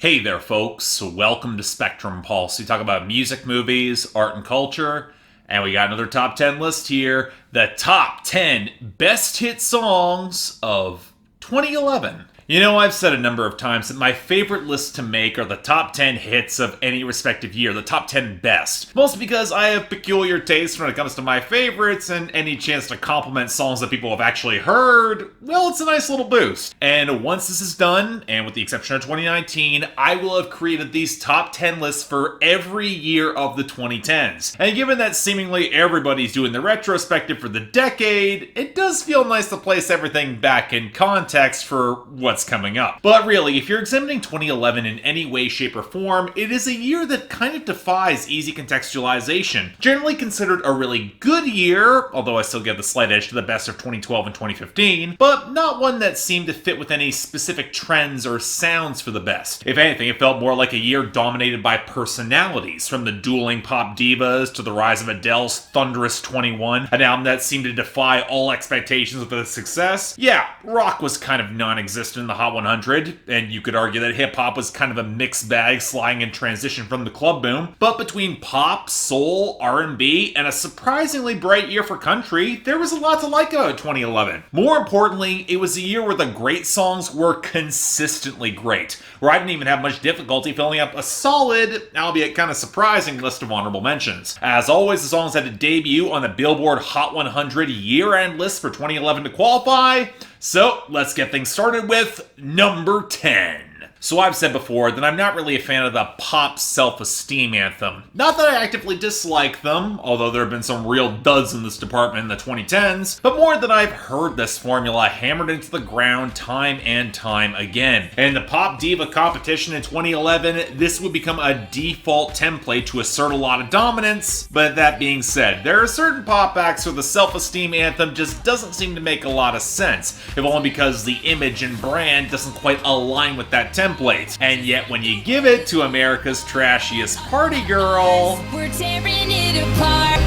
Hey there, folks. Welcome to Spectrum Pulse. We talk about music, movies, art, and culture. And we got another top 10 list here. The top 10 best hit songs of 2011. You know, I've said a number of times that my favorite lists to make are the top 10 hits of any respective year, the top 10 best. Mostly because I have peculiar taste when it comes to my favorites, and any chance to compliment songs that people have actually heard, well, it's a nice little boost. And once this is done, and with the exception of 2019, I will have created these top 10 lists for every year of the 2010s. And given that seemingly everybody's doing the retrospective for the decade, it does feel nice to place everything back in context for what's coming up. But really, if you're examining 2011 in any way, shape, or form, it is a year that kind of defies easy contextualization. Generally considered a really good year, although I still give the slight edge to the best of 2012 and 2015, but not one that seemed to fit with any specific trends or sounds for the best. If anything, it felt more like a year dominated by personalities, from the dueling pop divas to the rise of Adele's thunderous 21, an album that seemed to defy all expectations with its success. Yeah, rock was kind of non-existent in the Hot 100, and you could argue that hip-hop was kind of a mixed bag sliding in transition from the club boom. But between pop, soul, R&B, and a surprisingly bright year for country, there was a lot to like about 2011. More importantly, it was a year where the great songs were consistently great, where I didn't even have much difficulty filling up a solid, albeit kind of surprising, list of honorable mentions. As always, the songs had to debut on the Billboard Hot 100 year-end list for 2011 to qualify. So, let's get things started with number 10. So I've said before that I'm not really a fan of the pop self-esteem anthem. Not that I actively dislike them, although there have been some real duds in this department in the 2010s, but more that I've heard this formula hammered into the ground time and time again. And in the pop diva competition in 2011, this would become a default template to assert a lot of dominance. But that being said, there are certain pop acts where the self-esteem anthem just doesn't seem to make a lot of sense, if only because the image and brand doesn't quite align with that template. And yet when you give it to America's trashiest party girl, we're tearing it apart,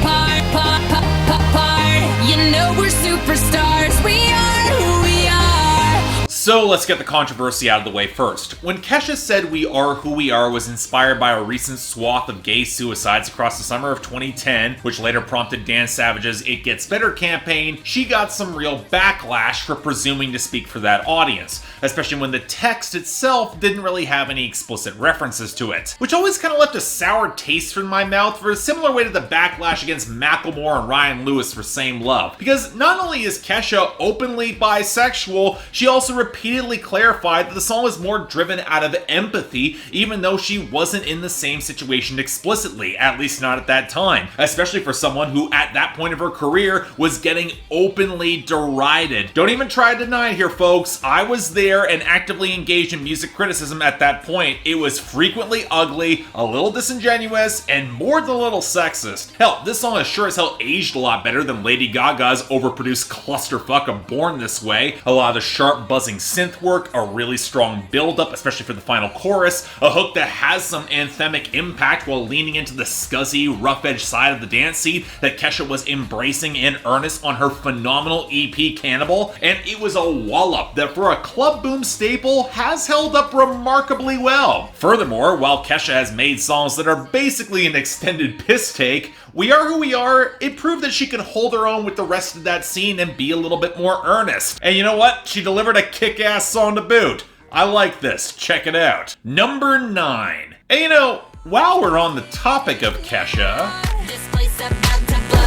you know we're superstars, we are who we are. So let's get the controversy out of the way first. When Kesha said "We Are Who We Are" was inspired by a recent swath of gay suicides across the summer of 2010, which later prompted Dan Savage's "It Gets Better" campaign, she got some real backlash for presuming to speak for that audience, especially when the text itself didn't really have any explicit references to it, which always kind of left a sour taste in my mouth for a similar way to the backlash against Macklemore and Ryan Lewis for "Same Love." Because not only is Kesha openly bisexual, she also repeatedly clarified that the song was more driven out of empathy, even though she wasn't in the same situation explicitly, at least not at that time, especially for someone who at that point of her career was getting openly derided. Don't even try to deny it here, folks. I was there and actively engaged in music criticism at that point. It was frequently ugly, a little disingenuous, and more than a little sexist. Hell, this song has sure as hell aged a lot better than Lady Gaga's overproduced clusterfuck of Born This Way. A lot of the sharp buzzing synth work, a really strong build-up, especially for the final chorus, a hook that has some anthemic impact while leaning into the scuzzy, rough-edged side of the dance scene that Kesha was embracing in earnest on her phenomenal EP Cannibal, and it was a wallop that for a club boom staple has held up remarkably well. Furthermore, while Kesha has made songs that are basically an extended piss take, "We Are Who We Are," it proved that she could hold her own with the rest of that scene and be a little bit more earnest. And you know what? She delivered a kick-ass song to boot. I like this. Check it out. Number 9. And you know, while we're on the topic of Kesha, This place about to blow.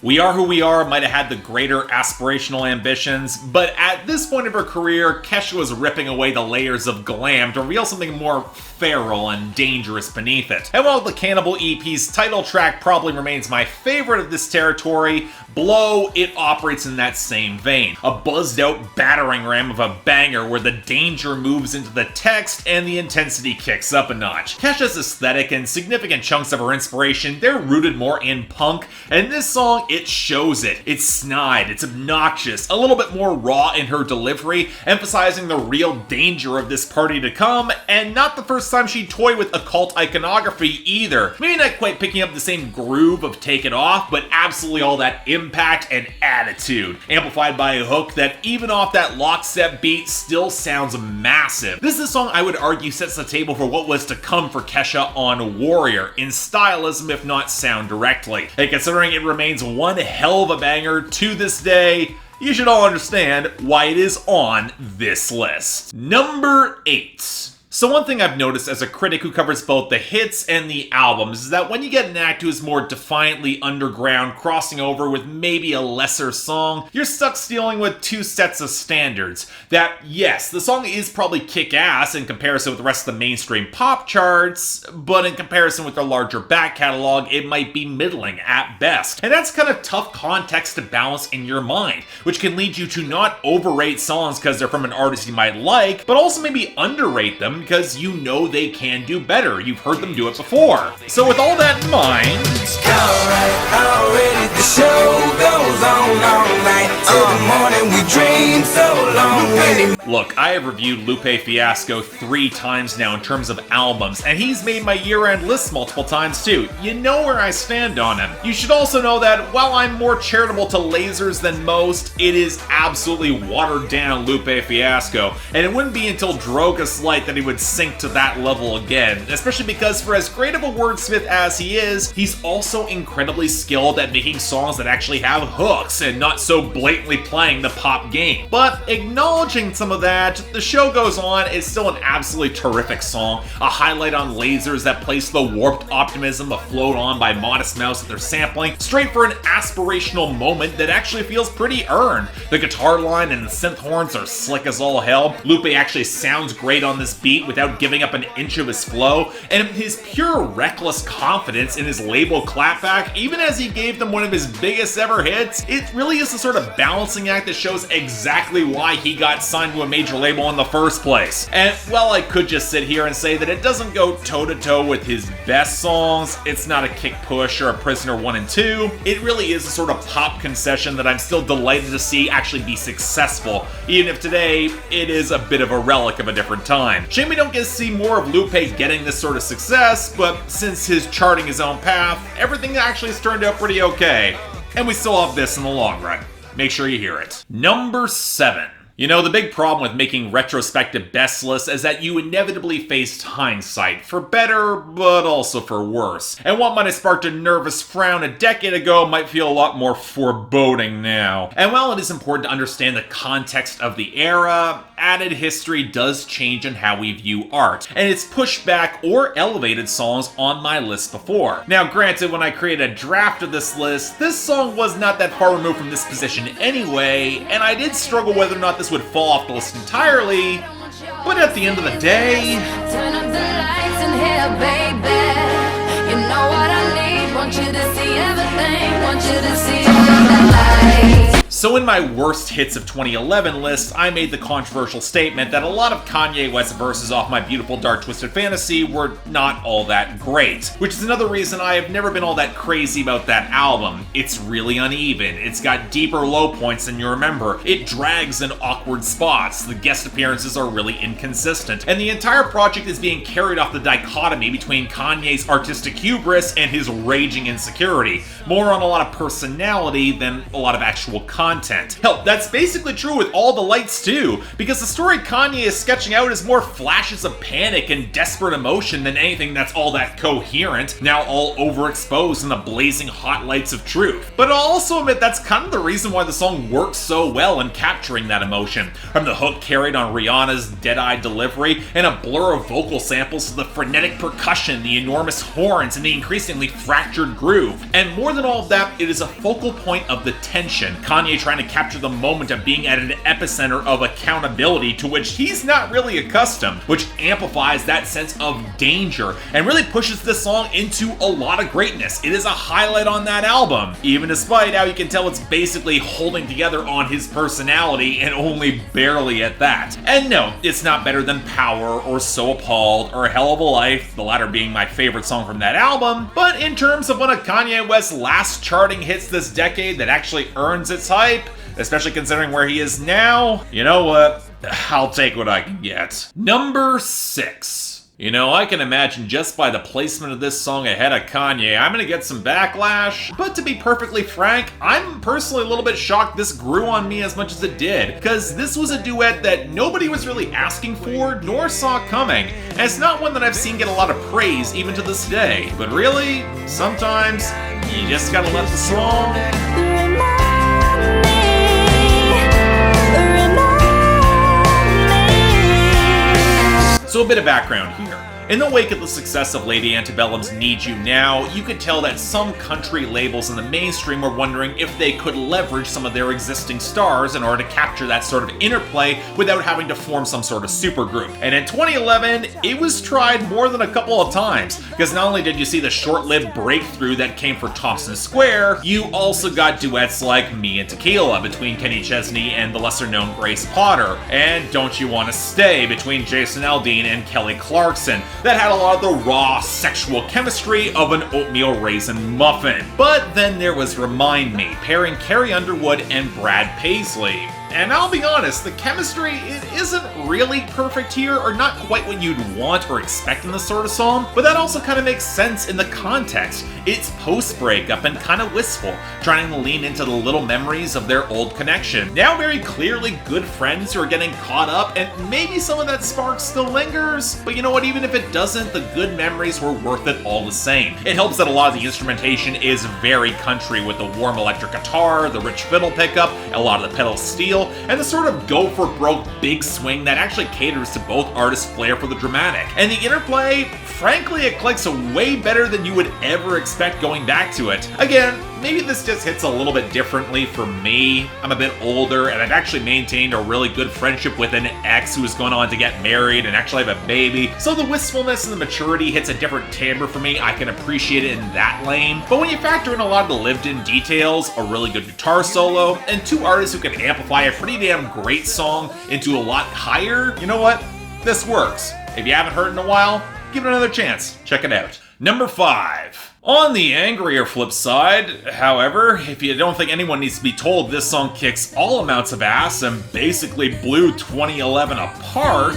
"We Are Who We Are" might have had the greater aspirational ambitions, but at this point of her career, Kesha was ripping away the layers of glam to reveal something more feral and dangerous beneath it. And while the Cannibal EP's title track probably remains my favorite of this territory, Blow, it operates in that same vein. A buzzed out battering ram of a banger where the danger moves into the text and the intensity kicks up a notch. Kesha's aesthetic and significant chunks of her inspiration, they're rooted more in punk, and this song it shows it. It's snide, it's obnoxious, a little bit more raw in her delivery, emphasizing the real danger of this party to come, and not the first time she toyed with occult iconography either. Maybe not quite picking up the same groove of Take It Off, but absolutely all that impact and attitude, amplified by a hook that even off that lockstep beat still sounds massive. This is a song I would argue sets the table for what was to come for Kesha on Warrior, in stylism if not sound directly. And considering it remains one hell of a banger to this day, you should all understand why it is on this list. Number 8. So one thing I've noticed as a critic who covers both the hits and the albums is that when you get an act who is more defiantly underground, crossing over with maybe a lesser song, you're stuck dealing with two sets of standards. That, yes, the song is probably kick-ass in comparison with the rest of the mainstream pop charts, but in comparison with their larger back catalog, it might be middling at best. And that's kind of tough context to balance in your mind, which can lead you to not overrate songs because they're from an artist you might like, but also maybe underrate them because you know they can do better. You've heard them do it before. So with all that in mind, already the show goes on all night till the morning. We dream so long. Look, I have reviewed Lupe Fiasco 3 times now in terms of albums, and he's made my year-end list multiple times too. You know where I stand on him. You should also know that while I'm more charitable to lasers than most, it is absolutely watered down Lupe Fiasco, and it wouldn't be until Drogas Light that he would sink to that level again, especially because for as great of a wordsmith as he is, he's also incredibly skilled at making songs that actually have hooks and not so blatantly playing the pop game. But acknowledging some of that, The Show Goes On is still an absolutely terrific song, a highlight on lasers that place the warped optimism of Float On by Modest Mouse that they're sampling straight for an aspirational moment that actually feels pretty earned. The guitar line and the synth horns are slick as all hell. Lupe actually sounds great on this beat without giving up an inch of his flow, and his pure reckless confidence in his label clapback, even as he gave them one of his biggest ever hits, it really is the sort of balancing act that shows exactly why he got signed to a major label in the first place. And while I could just sit here and say that it doesn't go toe-to-toe with his best songs, it's not a Kick Push or a Prisoner 1 and 2, it really is a sort of pop concession that I'm still delighted to see actually be successful, even if today it is a bit of a relic of a different time. Shame we don't get to see more of Lupe getting this sort of success, but since his charting his own path, everything actually has turned out pretty okay. And we still have this in the long run. Make sure you hear it. Number 7. You know, the big problem with making retrospective best lists is that you inevitably faced hindsight, for better, but also for worse. And what might have sparked a nervous frown a decade ago might feel a lot more foreboding now. And while it is important to understand the context of the era, added history does change in how we view art, and it's pushed back or elevated songs on my list before. Now granted, when I created a draft of this list, this song was not that far removed from this position anyway, and I did struggle whether or not this would fall off the list entirely, but at the end of the day, Turn up the lights in here, baby. You know what I need. Want you to see everything. Want you to see all of the lights. So in my worst hits of 2011 list, I made the controversial statement that a lot of Kanye West verses off My Beautiful Dark Twisted Fantasy were not all that great, which is another reason I have never been all that crazy about that album. It's really uneven, it's got deeper low points than you remember, it drags in awkward spots, the guest appearances are really inconsistent, and the entire project is being carried off the dichotomy between Kanye's artistic hubris and his raging insecurity, more on a lot of personality than a lot of actual content. Hell, that's basically true with All the Lights too, because the story Kanye is sketching out is more flashes of panic and desperate emotion than anything that's all that coherent, now all overexposed in the blazing hot lights of truth. But I'll also admit that's kind of the reason why the song works so well in capturing that emotion, from the hook carried on Rihanna's dead-eyed delivery, and a blur of vocal samples to the frenetic percussion, the enormous horns, and the increasingly fractured groove. And more than all of that, it is a focal point of the tension Kanye trying to capture the moment of being at an epicenter of accountability to which he's not really accustomed, which amplifies that sense of danger and really pushes this song into a lot of greatness. It is a highlight on that album, even despite how you can tell it's basically holding together on his personality and only barely at that. And no, it's not better than Power or So Appalled or Hell of a Life, the latter being my favorite song from that album, but in terms of one of Kanye West's last charting hits this decade that actually earns its hype, especially considering where he is now, you know what? I'll take what I can get. Number 6. You know, I can imagine just by the placement of this song ahead of Kanye, I'm gonna get some backlash, but to be perfectly frank, I'm personally a little bit shocked this grew on me as much as it did, because this was a duet that nobody was really asking for, nor saw coming, and it's not one that I've seen get a lot of praise even to this day. But really, sometimes, you just gotta let the song So a bit of background here. In the wake of the success of Lady Antebellum's Need You Now, you could tell that some country labels in the mainstream were wondering if they could leverage some of their existing stars in order to capture that sort of interplay without having to form some sort of supergroup. And in 2011, it was tried more than a couple of times, because not only did you see the short-lived breakthrough that came for Thompson Square, you also got duets like Me and Tequila between Kenny Chesney and the lesser-known Grace Potter, and Don't You Wanna Stay between Jason Aldean and Kelly Clarkson, that had a lot of the raw sexual chemistry of an oatmeal raisin muffin. But then there was Remind Me, pairing Carrie Underwood and Brad Paisley. And I'll be honest, the chemistry, it isn't really perfect here, or not quite what you'd want or expect in this sort of song, but that also kind of makes sense in the context. It's post-breakup and kind of wistful, trying to lean into the little memories of their old connection. Now very clearly good friends who are getting caught up, and maybe some of that spark still lingers, but you know what, even if it doesn't, the good memories were worth it all the same. It helps that a lot of the instrumentation is very country, with the warm electric guitar, the rich fiddle pickup, a lot of the pedal steel, and the sort of go-for-broke big swing that actually caters to both artists' flair for the dramatic. And the interplay, frankly, it clicks way better than you would ever expect going back to it. Again, maybe this just hits a little bit differently for me. I'm a bit older, and I've actually maintained a really good friendship with an ex who is going on to get married and actually have a baby, so the wistfulness and the maturity hits a different timbre for me. I can appreciate it in that lane. But when you factor in a lot of the lived-in details, a really good guitar solo, and two artists who can amplify a pretty damn great song into a lot higher, you know what? This works. If you haven't heard it in a while, give it another chance. Check it out. Number 5. On the angrier flip side, however, if you don't think anyone needs to be told, this song kicks all amounts of ass and basically blew 2011 apart.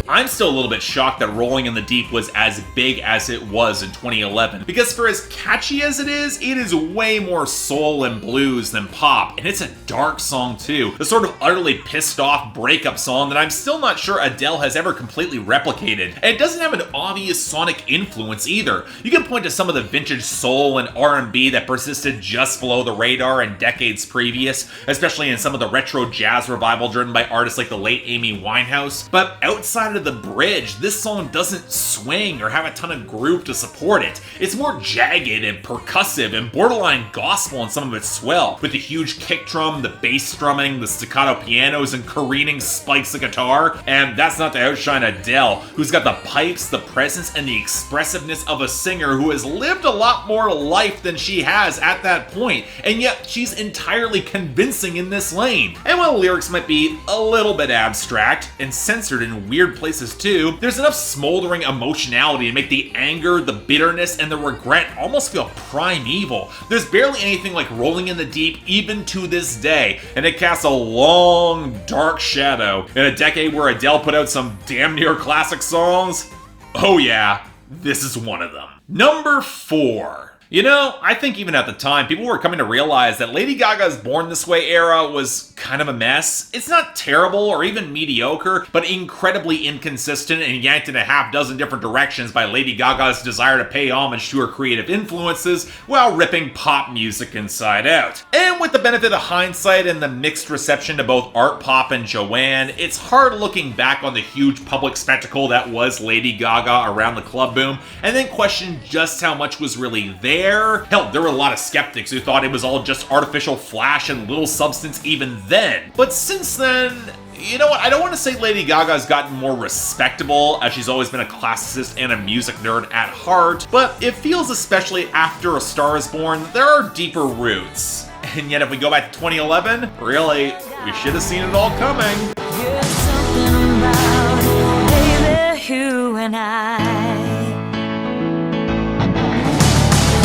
I'm still a little bit shocked that Rolling in the Deep was as big as it was in 2011, because for as catchy as it is way more soul and blues than pop, and it's a dark song too, the sort of utterly pissed off breakup song that I'm still not sure Adele has ever completely replicated. And it doesn't have an obvious sonic influence either. You can point to some of the vintage soul and R&B that persisted just below the radar in decades previous, especially in some of the retro jazz revival driven by artists like the late Amy Winehouse, but outside of the bridge, this song doesn't swing or have a ton of groove to support it. It's more jagged and percussive and borderline gospel in some of its swell, with the huge kick drum, the bass strumming, the staccato pianos, and careening spikes of guitar. And that's not to outshine Adele, who's got the pipes, the presence, and the expressiveness of a singer who has lived a lot more life than she has at that point, and yet she's entirely convincing in this lane. And while the lyrics might be a little bit abstract and censored in weird places too, there's enough smoldering emotionality to make the anger, the bitterness, and the regret almost feel primeval. There's barely anything like Rolling in the Deep even to this day, and it casts a long, dark shadow in a decade where Adele put out some damn near classic songs. Oh yeah, this is one of them. Number 4. You know, I think even at the time, people were coming to realize that Lady Gaga's Born This Way era was kind of a mess. It's not terrible or even mediocre, but incredibly inconsistent and yanked in a half dozen different directions by Lady Gaga's desire to pay homage to her creative influences while ripping pop music inside out. And with the benefit of hindsight and the mixed reception to both art pop and Joanne, it's hard looking back on the huge public spectacle that was Lady Gaga around the club boom, and then question just how much was really there. Hell, there were a lot of skeptics who thought it was all just artificial flash and little substance even then. But since then, you know what, I don't want to say Lady Gaga's gotten more respectable, as she's always been a classicist and a music nerd at heart, but it feels, especially after A Star Is Born, there are deeper roots. And yet if we go back to 2011, really, we should have seen it all coming. There's something about it, baby, you and I.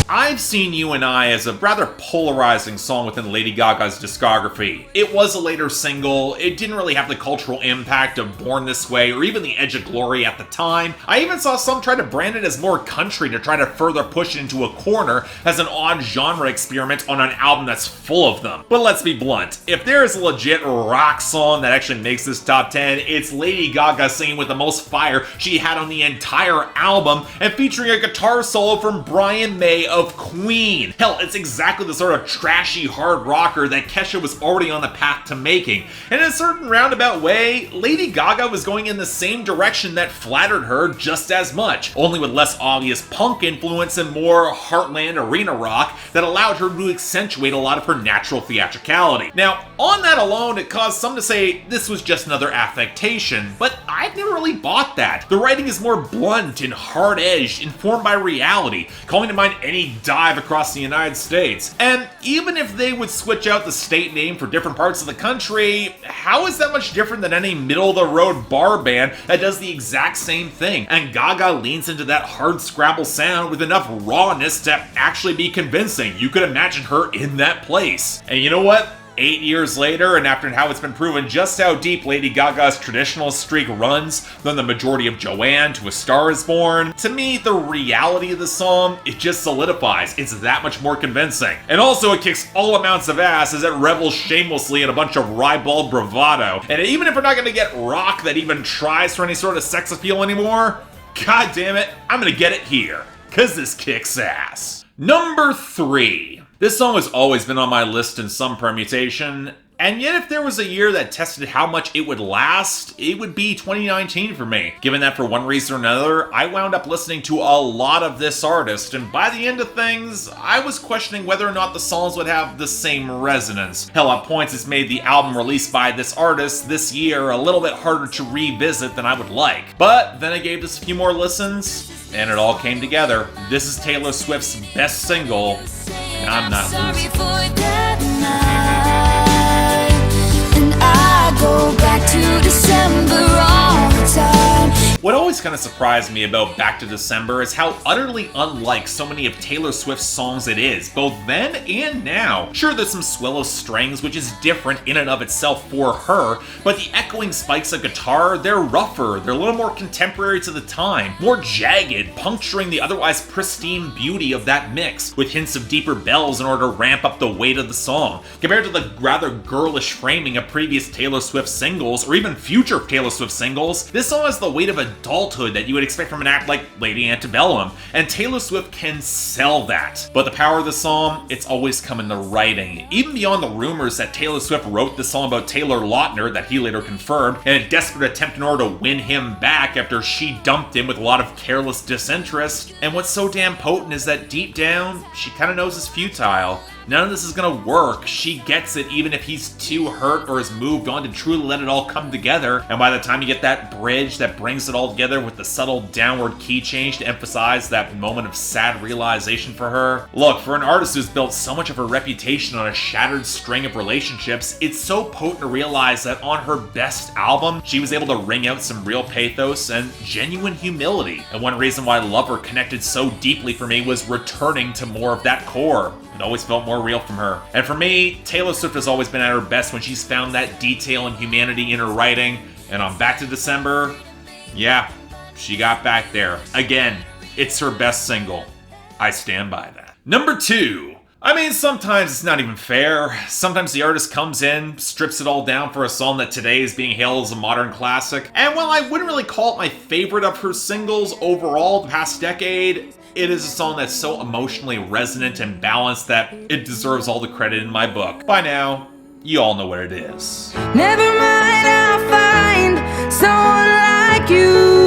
I've Seen You and I as a rather polarizing song within Lady Gaga's discography. It was a later single, it didn't really have the cultural impact of Born This Way or even The Edge of Glory at the time. I even saw some try to brand it as more country to try to further push it into a corner as an odd genre experiment on an album that's full of them. But let's be blunt, if there is a legit rock song that actually makes this top 10, it's Lady Gaga singing with the most fire she had on the entire album and featuring a guitar solo from Brian May of Queen. Hell, it's exactly the sort of trashy hard rocker that Kesha was already on the path to making. And in a certain roundabout way, Lady Gaga was going in the same direction that flattered her just as much, only with less obvious punk influence and more heartland arena rock that allowed her to accentuate a lot of her natural theatricality. Now, on that alone, it caused some to say this was just another affectation, but I've never really bought that. The writing is more blunt and hard-edged, informed by reality, calling to mind any dive across the United States. And even if they would switch out the state name for different parts of the country, how is that much different than any middle-of-the-road bar band that does the exact same thing? And Gaga leans into that hard scrabble sound with enough rawness to actually be convincing. You could imagine her in that place. And you know what? 8 years later, and after how it's been proven just how deep Lady Gaga's traditional streak runs, from the majority of Joanne to A Star Is Born, to me, the reality of the song, it just solidifies. It's that much more convincing. And also, it kicks all amounts of ass as it revels shamelessly in a bunch of ribald bravado. And even if we're not going to get rock that even tries for any sort of sex appeal anymore, god damn it, I'm going to get it here, because this kicks ass. Number 3. This song has always been on my list in some permutation, and yet if there was a year that tested how much it would last, it would be 2019 for me. Given that for one reason or another, I wound up listening to a lot of this artist, and by the end of things, I was questioning whether or not the songs would have the same resonance. Hell, at points it's made the album released by this artist this year a little bit harder to revisit than I would like. But then I gave this a few more listens, and it all came together. This is Taylor Swift's best single, and I'm not losing. And I go back to December all the time. What always kind of surprised me about Back to December is how utterly unlike so many of Taylor Swift's songs it is, both then and now. Sure, there's some swell of strings, which is different in and of itself for her, but the echoing spikes of guitar, they're rougher, they're a little more contemporary to the time, more jagged, puncturing the otherwise pristine beauty of that mix, with hints of deeper bells in order to ramp up the weight of the song. Compared to the rather girlish framing of previous Taylor Swift singles, or even future Taylor Swift singles, this song has the weight of adulthood that you would expect from an act like Lady Antebellum, and Taylor Swift can sell that. But the power of the song, it's always come in the writing. Even beyond the rumors that Taylor Swift wrote this song about Taylor Lautner, that he later confirmed, in a desperate attempt in order to win him back after she dumped him with a lot of careless disinterest. And what's so damn potent is that deep down, she kind of knows it's futile. None of this is gonna work. She gets it even if he's too hurt or has moved on to truly let it all come together. And by the time you get that bridge that brings it all together with the subtle downward key change to emphasize that moment of sad realization for her. Look, for an artist who's built so much of her reputation on a shattered string of relationships, it's so potent to realize that on her best album, she was able to wring out some real pathos and genuine humility. And one reason why Lover connected so deeply for me was returning to more of that core. It always felt more real from her. And for me, Taylor Swift has always been at her best when she's found that detail and humanity in her writing. And on Back to December, yeah, she got back there. Again, it's her best single. I stand by that. Number 2. I mean, sometimes it's not even fair. Sometimes the artist comes in, strips it all down for a song that today is being hailed as a modern classic. And while I wouldn't really call it my favorite of her singles overall the past decade, it is a song that's so emotionally resonant and balanced that it deserves all the credit in my book. By now, you all know what it is. Never mind, I'll find someone like you.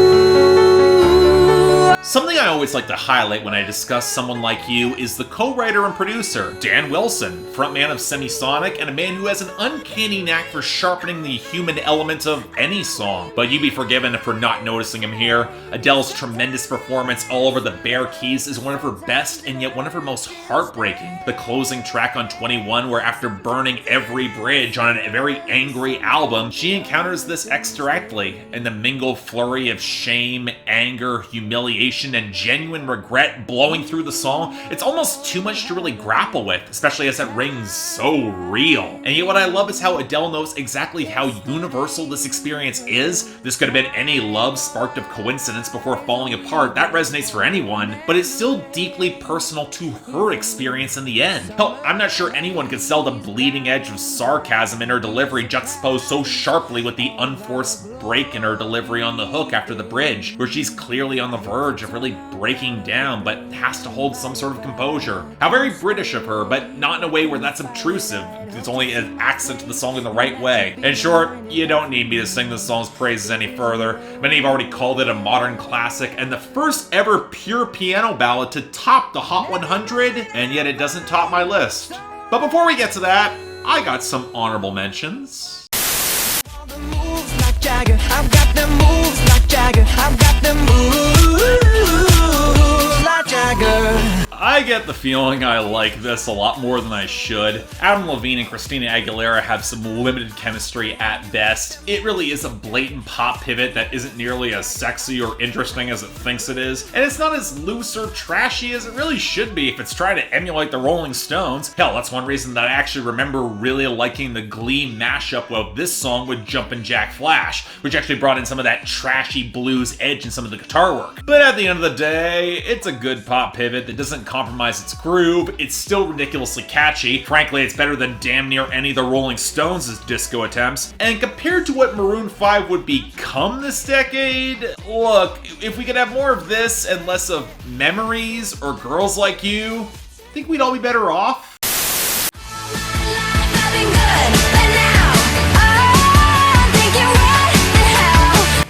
Something I always like to highlight when I discuss Someone Like You is the co-writer and producer, Dan Wilson, frontman of Semisonic, and a man who has an uncanny knack for sharpening the human element of any song. But you'd be forgiven for not noticing him here. Adele's tremendous performance all over the bare keys is one of her best and yet one of her most heartbreaking. The closing track on 21, where after burning every bridge on a very angry album, she encounters this ex directly, and the mingled flurry of shame, anger, humiliation, and genuine regret blowing through the song, it's almost too much to really grapple with, especially as it rings so real. And yet what I love is how Adele knows exactly how universal this experience is. This could have been any love sparked of coincidence before falling apart, that resonates for anyone, but it's still deeply personal to her experience in the end. Hell, I'm not sure anyone could sell the bleeding edge of sarcasm in her delivery juxtaposed so sharply with the unforced break in her delivery on the hook after the bridge, where she's clearly on the verge of really breaking down, but has to hold some sort of composure. How very British of her, but not in a way where that's obtrusive. It's only an accent to the song in the right way. In short, you don't need me to sing this song's praises any further. Many have already called it a modern classic, and the first ever pure piano ballad to top the Hot 100, and yet it doesn't top my list. But before we get to that, I got some honorable mentions. Jagger, I've got them moves like Jagger. I've got them moves like Jagger. I get the feeling I like this a lot more than I should. Levine and Christina Aguilera have some limited chemistry at best. It really is a blatant pop pivot that isn't nearly as sexy or interesting as it thinks it is, and it's not as loose or trashy as it really should be if it's trying to emulate the Rolling Stones. Hell, that's one reason that I actually remember really liking the Glee mashup of this song with Jumpin' Jack Flash, which actually brought in some of that trashy blues edge in some of the guitar work. But at the end of the day, it's a good pop pivot that doesn't compromise its groove. It's still ridiculously catchy. Frankly, it's better than damn near any of the Rolling Stones' disco attempts. And compared to what Maroon 5 would become this decade, look, if we could have more of this and less of Memories or Girls Like You, I think we'd all be better off.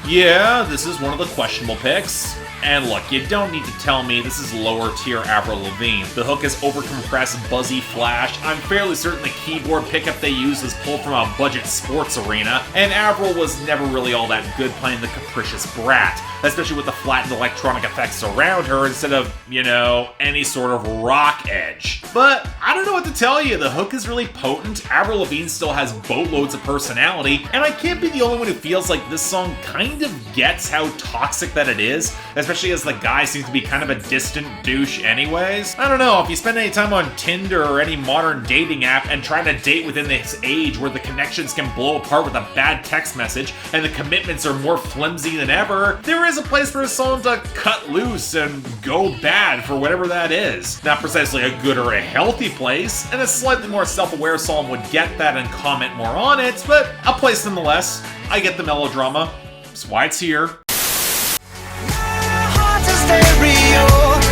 Yeah, this is one of the questionable picks. And look, you don't need to tell me this is lower tier Avril Lavigne. The hook is overcompressed, buzzy flash. I'm fairly certain the keyboard pickup they use is pulled from a budget sports arena, and Avril was never really all that good playing the capricious brat, especially with the flattened electronic effects around her instead of, you know, any sort of rock edge. But I don't know what to tell you, the hook is really potent, Avril Lavigne still has boatloads of personality, and I can't be the only one who feels like this song kind of gets how toxic that it is, especially as the guy seems to be kind of a distant douche anyways. I don't know, if you spend any time on Tinder or any modern dating app and try to date within this age where the connections can blow apart with a bad text message and the commitments are more flimsy than ever, there is a place for a song to cut loose and go bad for whatever that is. Not precisely a good or a healthy place, and a slightly more self-aware song would get that and comment more on it, but a place nonetheless. I get the melodrama. That's why it's here. Stereo,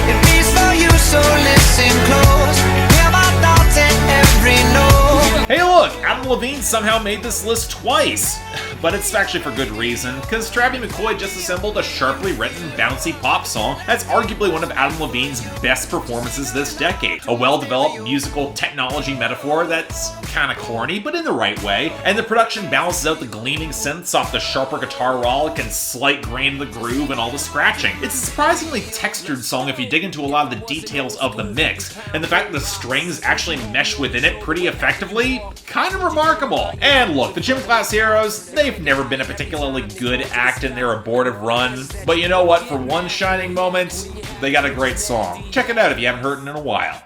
it beats for you, so listen close. Hear my thoughts in every note. Hey look, Adam Levine somehow made this list twice. But it's actually for good reason, because Travie McCoy just assembled a sharply written, bouncy pop song that's arguably one of Adam Levine's best performances this decade. A well-developed musical technology metaphor that's kinda corny, but in the right way, and the production balances out the gleaming synths off the sharper guitar rollick and slight grain of the groove and all the scratching. It's a surprisingly textured song if you dig into a lot of the details of the mix, and the fact that the strings actually mesh within it pretty effectively, kind of remarkable. And look, the Gym Class Heroes, they've never been a particularly good act in their abortive run, but you know what, for one shining moment, they got a great song. Check it out if you haven't heard it in a while.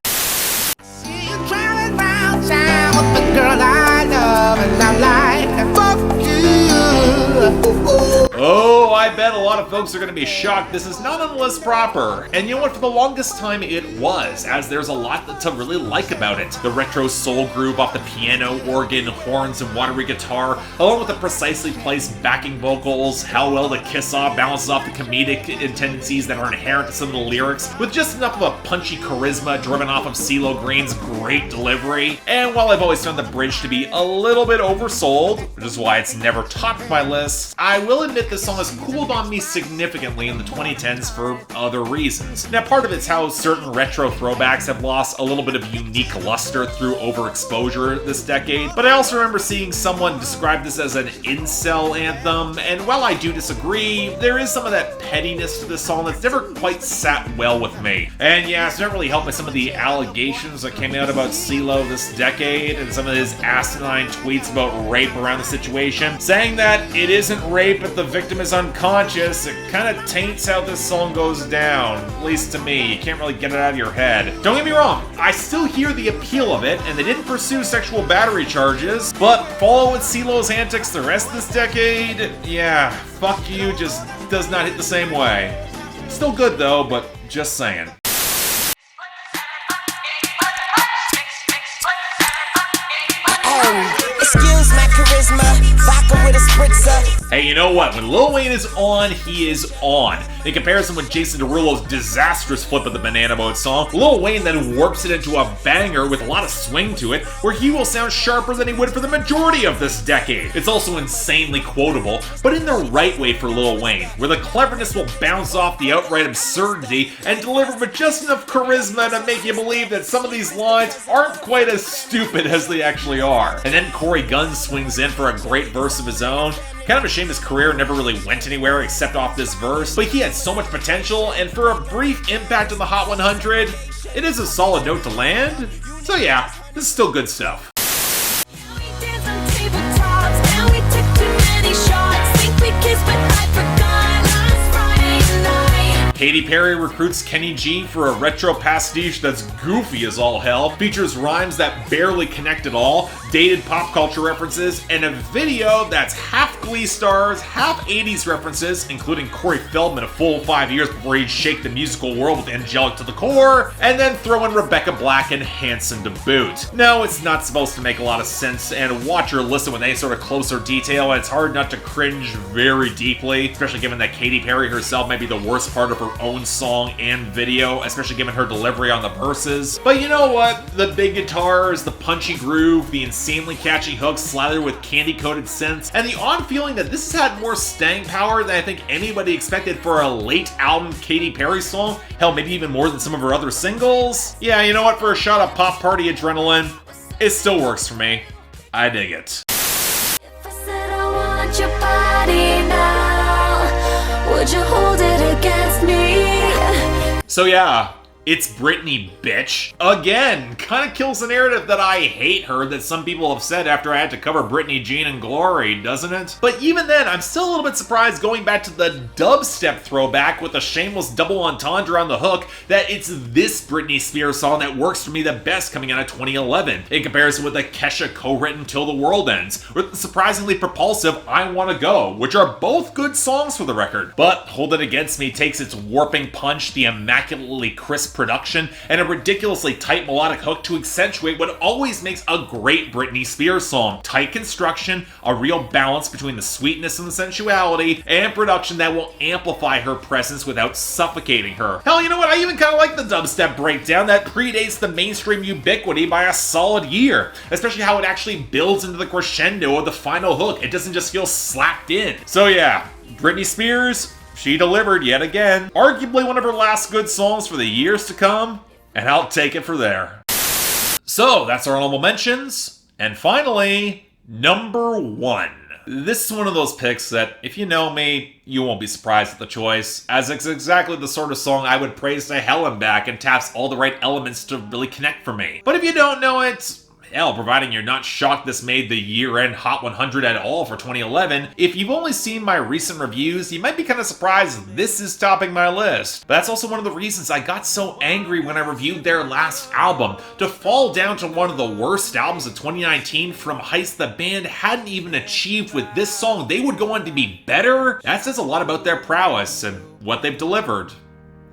Oh, I bet a lot of folks are going to be shocked this is not on the list proper. And you know what, for the longest time it was, as there's a lot to really like about it. The retro soul groove off the piano, organ, horns, and watery guitar, along with the precisely placed backing vocals, how well the kiss-off balances off the comedic tendencies that are inherent to some of the lyrics, with just enough of a punchy charisma driven off of Cee-Lo Green's great delivery. And while I've always found the bridge to be a little bit oversold, which is why it's never topped my list, I will admit this song has cooled on me significantly in the 2010s for other reasons. Now, part of it's how certain retro throwbacks have lost a little bit of unique luster through overexposure this decade, but I also remember seeing someone describe this as an incel anthem, and while I do disagree, there is some of that pettiness to this song that's never quite sat well with me. And yeah, it's not really helped by some of the allegations that came out about Cee-Lo this decade, and some of his asinine tweets about rape around the situation, saying that it isn't rape if the victim is unconscious. It kind of taints how this song goes down, at least to me. You can't really get it out of your head. Don't get me wrong, I still hear the appeal of it, and they didn't pursue sexual battery charges, but follow with Cee-Lo's antics the rest of this decade, yeah, fuck you just does not hit the same way. Still good though, but just saying. Excuse my charisma, vodka with a spritzer. Hey, you know what? When Lil Wayne is on, he is on. In comparison with Jason Derulo's disastrous flip of the Banana Boat song, Lil Wayne then warps it into a banger with a lot of swing to it, where he will sound sharper than he would for the majority of this decade. It's also insanely quotable, but in the right way for Lil Wayne, where the cleverness will bounce off the outright absurdity and deliver with just enough charisma to make you believe that some of these lines aren't quite as stupid as they actually are. And then Cory Gunz swings in for a great verse of his own. Kind of a shame his career never really went anywhere except off this verse, but he had so much potential, and for a brief impact on the Hot 100, it is a solid note to land. So yeah, this is still good stuff. Katy Perry recruits Kenny G for a retro pastiche that's goofy as all hell, features rhymes that barely connect at all, dated pop culture references, and a video that's half Glee stars, half 80s references, including Corey Feldman a full 5 years before he'd shake the musical world with Angelic to the core, and then throw in Rebecca Black and Hanson to boot. No, it's not supposed to make a lot of sense, and watch or listen with any sort of closer detail, and it's hard not to cringe very deeply, especially given that Katy Perry herself might be the worst part of her own song and video, especially given her delivery on the verses. But you know what? The big guitars, the punchy groove, the insanely catchy hooks slathered with candy-coated synths, and the odd feeling that this has had more staying power than I think anybody expected for a late album Katy Perry song, hell, maybe even more than some of her other singles. Yeah, you know what? For a shot of pop party adrenaline, it still works for me. I dig it. If I said I want your body now, would you hold it against me? So yeah, it's Britney, bitch. Again, kind of kills the narrative that I hate her that some people have said after I had to cover Britney Jean and Glory, doesn't it? But even then, I'm still a little bit surprised going back to the dubstep throwback with a shameless double entendre on the hook that it's this Britney Spears song that works for me the best coming out of 2011, in comparison with the Kesha co-written Till the World Ends, or the surprisingly propulsive I Wanna Go, which are both good songs for the record. But Hold It Against Me takes its warping punch, the immaculately crisp production, and a ridiculously tight melodic hook to accentuate what always makes a great Britney Spears song. Tight construction, a real balance between the sweetness and the sensuality, and production that will amplify her presence without suffocating her. Hell, you know what? I even kind of like the dubstep breakdown that predates the mainstream ubiquity by a solid year, especially how it actually builds into the crescendo of the final hook. It doesn't just feel slapped in. So yeah, Britney Spears, she delivered yet again. Arguably one of her last good songs for the years to come, and I'll take it for there. So, that's our honorable mentions. And finally, number 1. This is one of those picks that, if you know me, you won't be surprised at the choice, as it's exactly the sort of song I would praise to hell and back and taps all the right elements to really connect for me. But if you don't know it, Hell, providing you're not shocked this made the year-end Hot 100 at all for 2011, if you've only seen my recent reviews, you might be kind of surprised this is topping my list. But that's also one of the reasons I got so angry when I reviewed their last album. To fall down to one of the worst albums of 2019 from heights the band hadn't even achieved with this song they would go on to be better, that says a lot about their prowess and what they've delivered.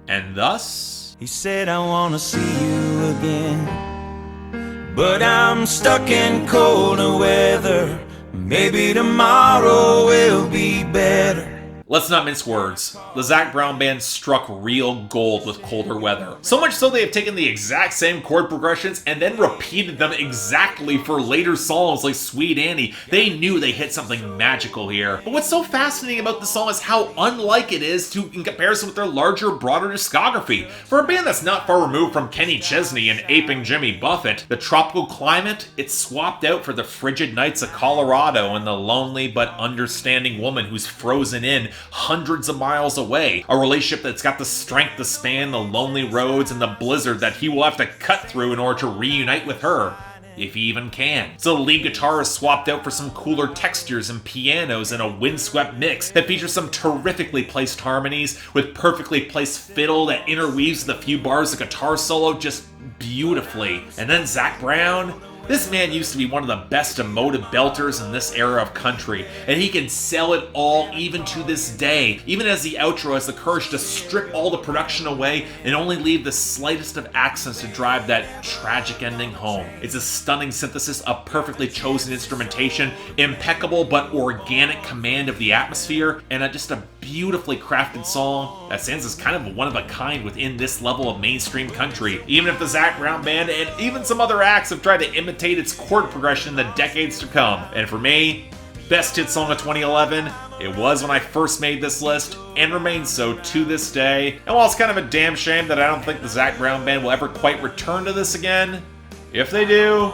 And thus... He said, I wanna see you again, but I'm stuck in colder weather. Maybe tomorrow will be better. Let's not mince words. The Zac Brown Band struck real gold with colder weather. So much so they have taken the exact same chord progressions and then repeated them exactly for later songs like Sweet Annie. They knew they hit something magical here. But what's so fascinating about the song is how unlike it is in comparison with their larger, broader discography. For a band that's not far removed from Kenny Chesney and aping Jimmy Buffett, the tropical climate, it's swapped out for the frigid nights of Colorado and the lonely but understanding woman who's frozen in hundreds of miles away. A relationship that's got the strength to span the lonely roads and the blizzard that he will have to cut through in order to reunite with her. If he even can. So the lead guitar is swapped out for some cooler textures and pianos in a windswept mix that features some terrifically placed harmonies with perfectly placed fiddle that interweaves the few bars of guitar solo just beautifully. And then Zac Brown. This man used to be one of the best emotive belters in this era of country, and he can sell it all even to this day. Even as the outro has the courage to strip all the production away and only leave the slightest of accents to drive that tragic ending home. It's a stunning synthesis of perfectly chosen instrumentation, impeccable but organic command of the atmosphere, and just a beautifully crafted song that stands as kind of one of a kind within this level of mainstream country. Even if the Zac Brown Band and even some other acts have tried to imitate its chord progression in the decades to come. And for me, best hit song of 2011, it was when I first made this list, and remains so to this day. And while it's kind of a damn shame that I don't think the Zac Brown Band will ever quite return to this again, if they do,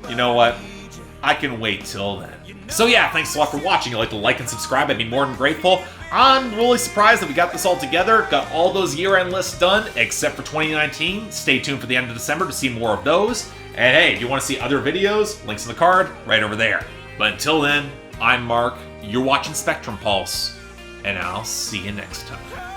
you know what? I can wait till then. So yeah, thanks a lot for watching. If you'd like to like and subscribe, I'd be more than grateful. I'm really surprised that we got this all together, got all those year-end lists done, except for 2019. Stay tuned for the end of December to see more of those. And hey, if you want to see other videos, links in the card, right over there. But until then, I'm Mark, you're watching Spectrum Pulse, and I'll see you next time.